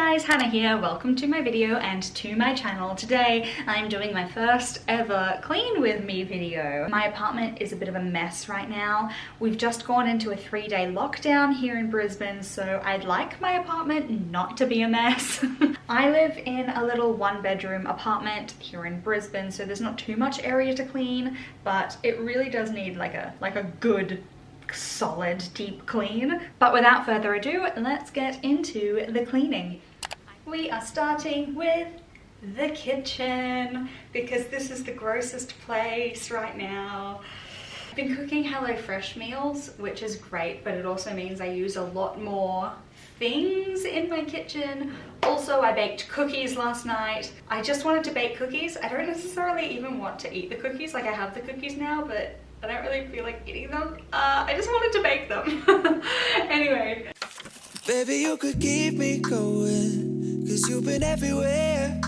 guys, Hannah here. Welcome to my video and to my channel. Today I'm doing my first ever clean with me video. My apartment is a bit of a mess right now. We've just gone into a 3-day lockdown here in Brisbane, so I'd like my apartment not to be a mess. I live in a little 1-bedroom apartment here in Brisbane, so there's not too much area to clean, but it really does need like a good solid deep clean. But without further ado, let's get into the cleaning. We are starting with the kitchen because this is the grossest place right now. I've been cooking HelloFresh meals, which is great, but it also means I use a lot more things in my kitchen. Also, I baked cookies last night. I just wanted to bake cookies. I don't necessarily even want to eat the cookies. Like, I have the cookies now, but I don't really feel like eating them. I just wanted to bake them. Anyway. Baby, you could keep me going, 'cause you've been everywhere.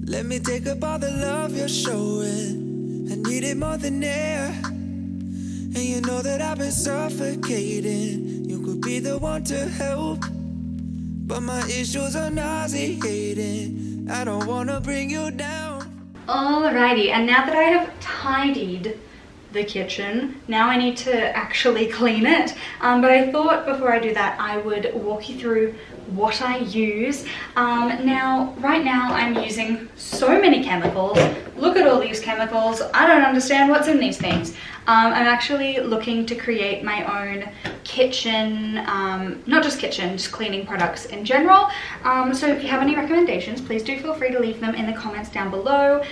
Let me take up all the love you're showing. I need it more than air. And you know that I've been suffocating. You could be the one to help, but my issues are nauseating. I don't wanna bring you down. Alrighty, and now that I have tidied the kitchen, now I need to actually clean it. But I thought before I do that, I would walk you through what I use. Right now I'm using so many chemicals. Look at all these chemicals. I don't understand what's in these things. I'm actually looking to create my own kitchen, not just kitchen, just cleaning products in general. So if you have any recommendations, please do feel free to leave them in the comments down below.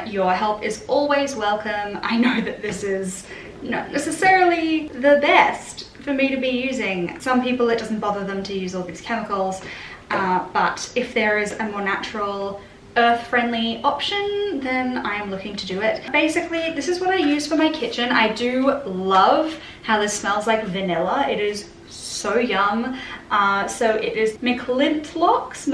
Your help is always welcome. I know that this is not necessarily the best for me to be using. Some people, it doesn't bother them to use all these chemicals, but if there is a more natural, earth-friendly option, then I am looking to do it. Basically, this is what I use for my kitchen. I do love how this smells like vanilla. It is so yum. So it is McClintlocks.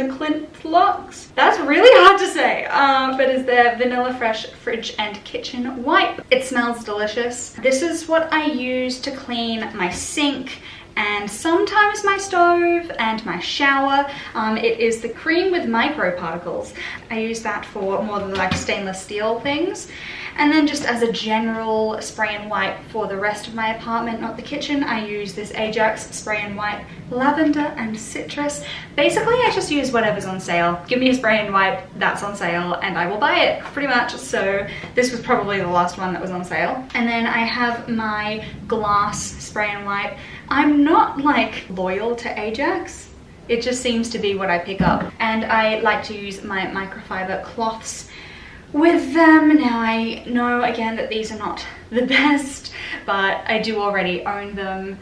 That's really hard to say, but it's their Vanilla Fresh Fridge and Kitchen Wipe. It smells delicious. This is what I use to clean my sink and sometimes my stove and my shower. It is the cream with microparticles. I use that for more than like stainless steel things. And then just as a general spray and wipe for the rest of my apartment, not the kitchen, I use this Ajax spray and wipe lavender and citrus. Basically, I just use whatever's on sale. Give me a spray and wipe that's on sale and I will buy it, pretty much. So this was probably the last one that was on sale. And then I have my glass spray and wipe. I'm not like loyal to Ajax. It just seems to be what I pick up. And I like to use my microfiber cloths with them. Now I know again that these are not the best, but I do already own them.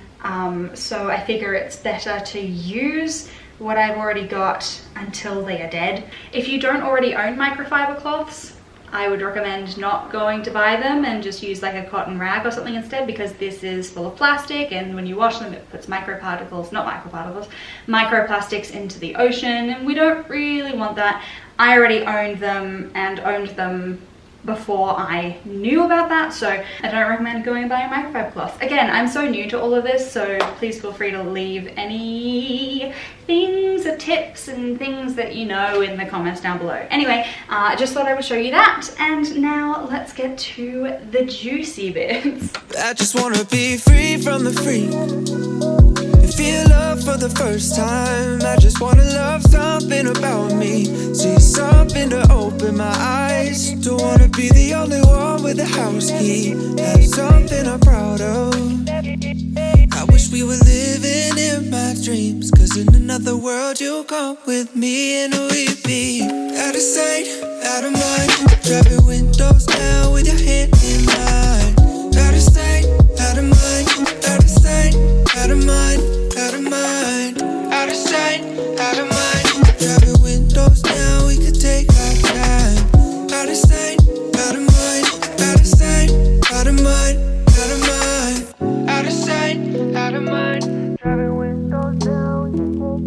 So I figure it's better to use what I've already got until they are dead. If you don't already own microfiber cloths, I would recommend not going to buy them and just use like a cotton rag or something instead, because this is full of plastic, and when you wash them it puts microplastics into the ocean, and we don't really want that. I already owned them and owned them before I knew about that, so I don't recommend going and buying microfiber cloths. Again, I'm so new to all of this, so please feel free to leave any things or tips and things that you know in the comments down below. Anyway, I just thought I would show you that, and now let's get to the juicy bits. I just wanna be free from the freak. Feel love for the first time. I just wanna love something about me. See something to open my eyes. Don't wanna be the only one with a house key. Have something I'm proud of. I wish we were living in my dreams, 'cause in another world you'll come with me, and we'd be out of sight, out of mind. Driving windows down with your hand in mine. Out of sight, out of mind. Out of sight, out of mind. Out of mind, out of sight, out of mind. Driving windows down, we could take our time. Out of sight, out of mind. Out of sight, out of mind. Out of mind, out of sight, out of mind. Driving windows down, we could take our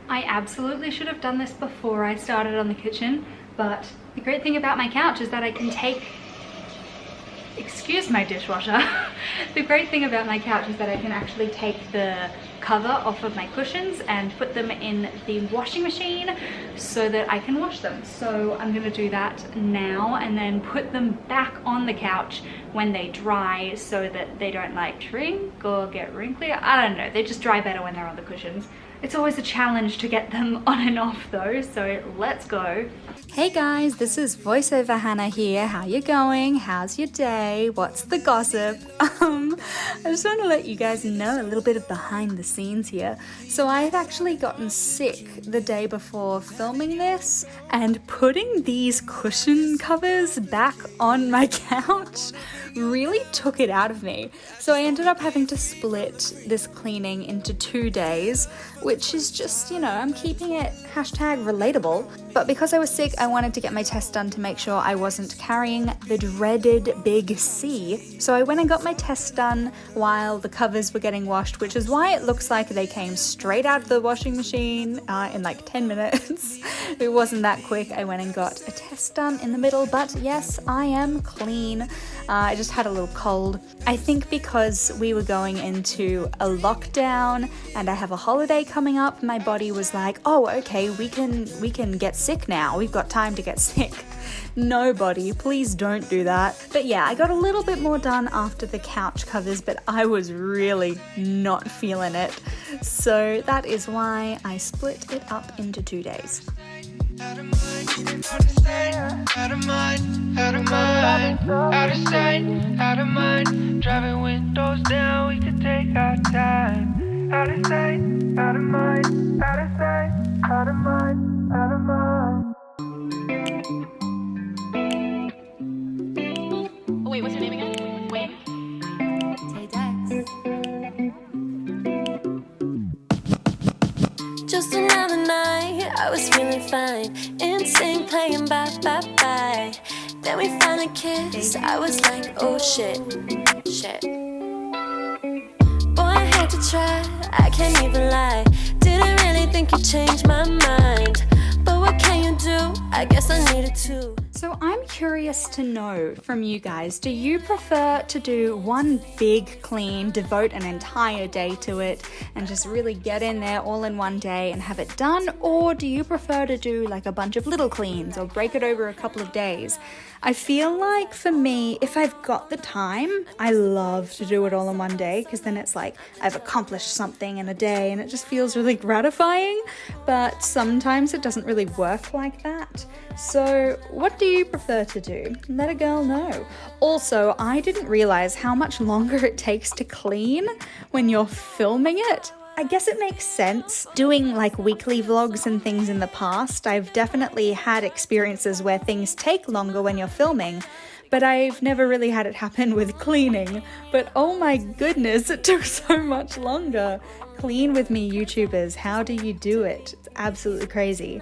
I absolutely should have done this before I started on the kitchen, but the great thing about my couch is that I can take excuse my dishwasher. The great thing about my couch is that I can actually take the cover off of my cushions and put them in the washing machine so that I can wash them. So I'm gonna do that now and then put them back on the couch when they dry so that they don't like shrink or get wrinkly. I don't know, they just dry better when they're on the cushions. It's always a challenge to get them on and off though, so let's go. Hey guys, this is voiceover Hannah here. How you going? How's your day? What's the gossip? I just want to let you guys know a little bit of behind the scenes here. So I had actually gotten sick the day before filming this, and putting these cushion covers back on my couch really took it out of me. So I ended up having to split this cleaning into 2 days, which is just, you know, I'm keeping it #relatable. But because I was sick, I wanted to get my test done to make sure I wasn't carrying the dreaded big C. So I went and got my test done while the covers were getting washed, which is why it looks like they came straight out of the washing machine in like 10 minutes. It wasn't that quick. I went and got a test done in the middle, but yes, I am clean. I just had a little cold. I think because we were going into a lockdown and I have a holiday coming up, my body was like, oh, okay, we can get sick now. We've got time to get sick. No, body, please don't do that. But yeah, I got a little bit more done after the couch covers, but I was really not feeling it. So that is why I split it up into 2 days. Out of mind, out of sight, out of mind, out of mind, out of sight, out of mind. Driving windows down, we could take our time. Out of sight, out of mind, out of sight, out of mind, out of mind. Oh, wait, what's your name again? Wait. Hey Dex. Just another night, I was feeling fine. Instinct playing bye bye bye. Then we finally kissed. I was like, oh shit, shit. Boy, I had to try. I can't even lie. Didn't really think you'd change my mind. But what can you do? I guess I needed to. So I'm curious to know from you guys, do you prefer to do one big clean, devote an entire day to it, and just really get in there all in one day and have it done? Or do you prefer to do like a bunch of little cleans or break it over a couple of days? I feel like for me, if I've got the time, I love to do it all in one day, because then it's like I've accomplished something in a day and it just feels really gratifying. But sometimes it doesn't really work like that. So what do you prefer to do? Let a girl know. Also, I didn't realize how much longer it takes to clean when you're filming it. I guess it makes sense. Doing like weekly vlogs and things in the past, I've definitely had experiences where things take longer when you're filming, but I've never really had it happen with cleaning. But oh my goodness, it took so much longer. Clean with me, YouTubers. How do you do it? It's absolutely crazy.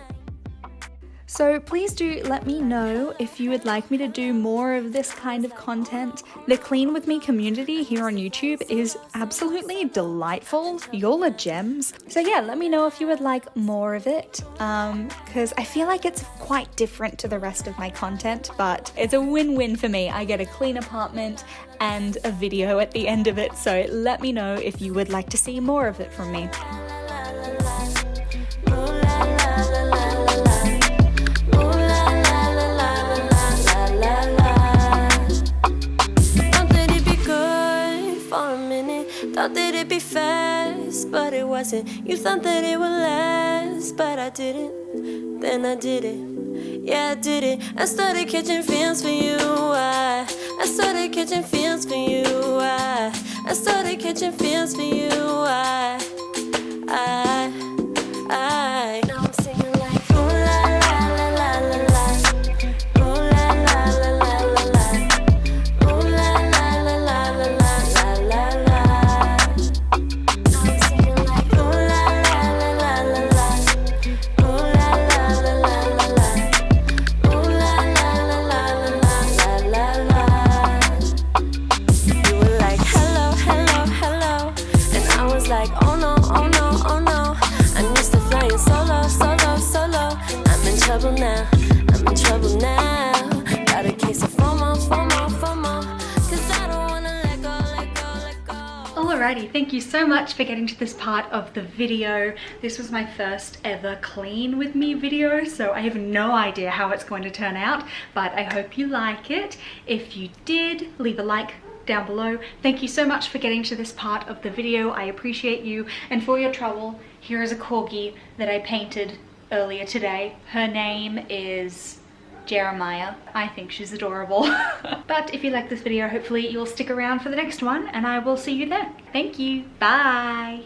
So please do let me know if you would like me to do more of this kind of content. The Clean With Me community here on YouTube is absolutely delightful. Y'all are gems. So yeah, let me know if you would like more of it, because I feel like it's quite different to the rest of my content, but it's a win-win for me. I get a clean apartment and a video at the end of it, so let me know if you would like to see more of it from me. Thought that it'd be fast, but it wasn't. You thought that it would last, but I didn't. Then I did it. Yeah, I did it. I started catching feels for you. I started catching feels for you. I started catching feels for you. Now I'm singing like ooh la la la la la la. Ooh la la la la la la. Ooh la la la la la la la la. Now I'm singing like ooh la la la la la la. Ooh la la la la la la. Ooh la la la la la la la la. You were like hello, hello, hello, and I was like oh no, oh no, oh no. Alrighty, thank you so much for getting to this part of the video. This was my first ever clean with me video, so I have no idea how it's going to turn out, but I hope you like it. If you did, leave a like down below. Thank you so much for getting to this part of the video. I appreciate you, and for your trouble, here is a corgi that I painted earlier today. Her name is Jeremiah. I think she's adorable. But if you like this video, hopefully you'll stick around for the next one, and I will see you there. Thank you. Bye.